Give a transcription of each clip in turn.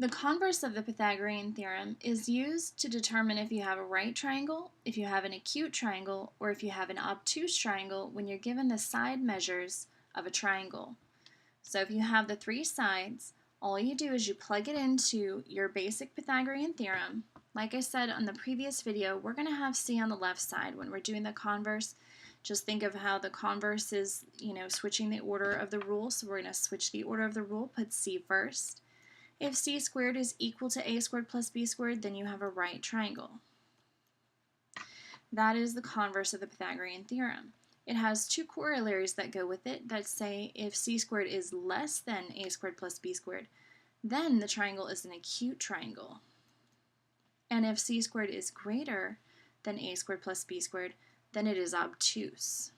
The converse of the Pythagorean theorem is used to determine if you have a right triangle, if you have an acute triangle, or if you have an obtuse triangle when you're given the side measures of a triangle. So if you have the three sides, all you do is you plug it into your basic Pythagorean theorem. Like I said on the previous video, we're going to have C on the left side when we're doing the converse. Just think of how the converse is, switching the order of the rule. So we're going to switch the order of the rule, put C first. If c squared is equal to a squared plus b squared, then you have a right triangle. That is the converse of the Pythagorean theorem. It has two corollaries that go with it that say if c squared is less than a squared plus b squared, then the triangle is an acute triangle. And if c squared is greater than a squared plus b squared, then it is obtuse.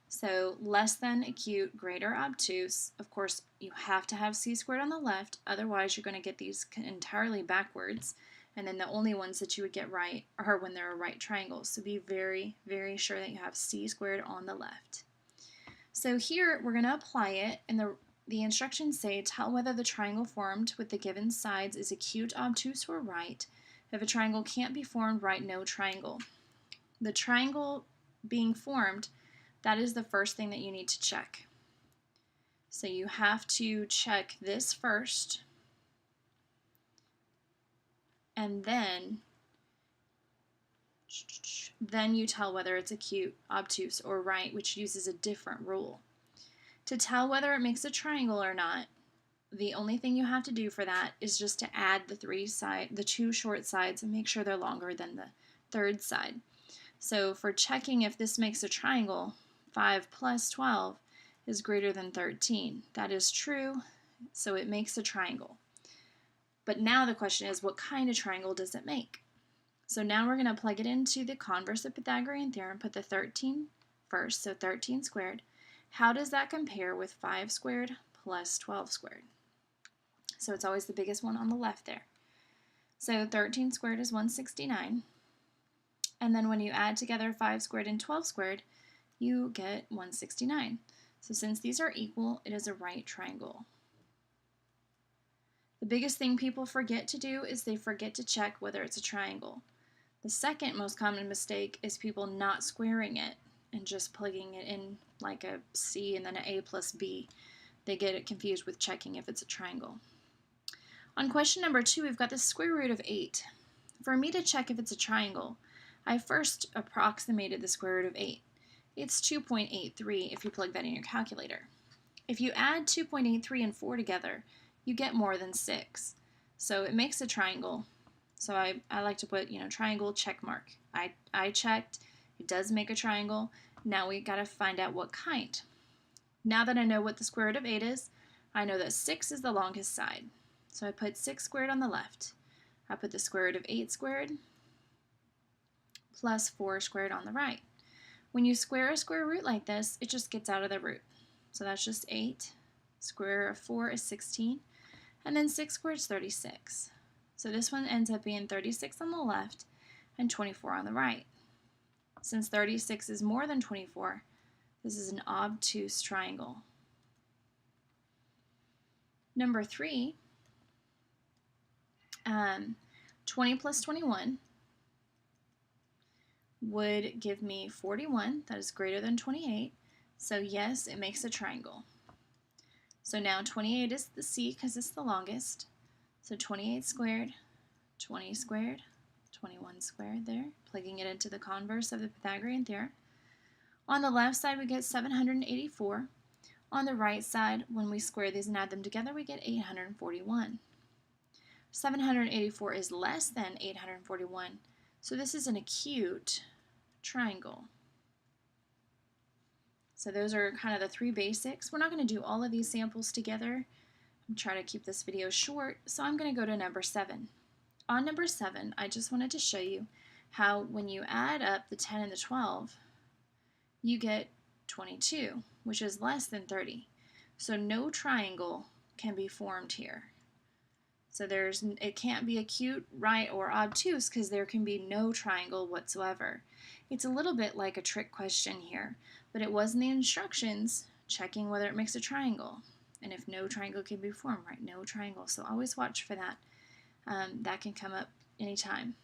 So less than acute, greater obtuse. Of course, you have to have c squared on the left, otherwise you're going to get these entirely backwards, and then the only ones that you would get right are when they're a right triangle. So be very, very sure that you have c squared on the left. So here we're going to apply it, and the instructions say tell whether the triangle formed with the given sides is acute, obtuse, or right. If a triangle can't be formed, write no triangle. The triangle being formed, that is the first thing that you need to check. So you have to check this first, and then you tell whether it's acute, obtuse, or right, which uses a different rule. To tell whether it makes a triangle or not, the only thing you have to do for that is just to add the two short sides and make sure they're longer than the third side. So for checking if this makes a triangle, 5 plus 12 is greater than 13. That is true, so it makes a triangle. But now the question is, what kind of triangle does it make? So now we're going to plug it into the converse of Pythagorean theorem, put the 13 first, so 13 squared. How does that compare with 5 squared plus 12 squared? So it's always the biggest one on the left there. So 13 squared is 169. And then when you add together 5 squared and 12 squared, you get 169. So since these are equal, it is a right triangle. The biggest thing people forget to do is they forget to check whether it's a triangle. The second most common mistake is people not squaring it and just plugging it in like a C and then an A plus B. They get it confused with checking if it's a triangle. On question number 2, we've got the square root of 8. For me to check if it's a triangle, I first approximated the square root of 8. It's 2.83 if you plug that in your calculator. If you add 2.83 and 4 together, you get more than 6. So it makes a triangle. So I like to put, triangle check mark. I checked. It does make a triangle. Now we got to find out what kind. Now that I know what the square root of 8 is, I know that 6 is the longest side. So I put 6 squared on the left. I put the square root of 8 squared plus 4 squared on the right. When you square a square root like this, it just gets out of the root. So that's just 8. Square root of 4 is 16. And then 6 squared is 36. So this one ends up being 36 on the left and 24 on the right. Since 36 is more than 24, this is an obtuse triangle. Number 3, 20 plus 21 would give me 41. That is greater than 28. So yes, it makes a triangle. So now 28 is the C because it's the longest. So 28 squared, 20 squared, 21 squared there, plugging it into the converse of the Pythagorean theorem. On the left side, we get 784. On the right side, when we square these and add them together, we get 841. 784 is less than 841. So this is an acute triangle. So those are kind of the 3 basics. We're not going to do all of these samples together. I'm trying to keep this video short, so I'm going to go to number 7. On number 7, I just wanted to show you how when you add up the 10 and the 12, you get 22, which is less than 30. So no triangle can be formed here. So it can't be acute, right, or obtuse because there can be no triangle whatsoever. It's a little bit like a trick question here, but it was in the instructions checking whether it makes a triangle. And if no triangle can be formed, write no triangle. So always watch for that. That can come up anytime.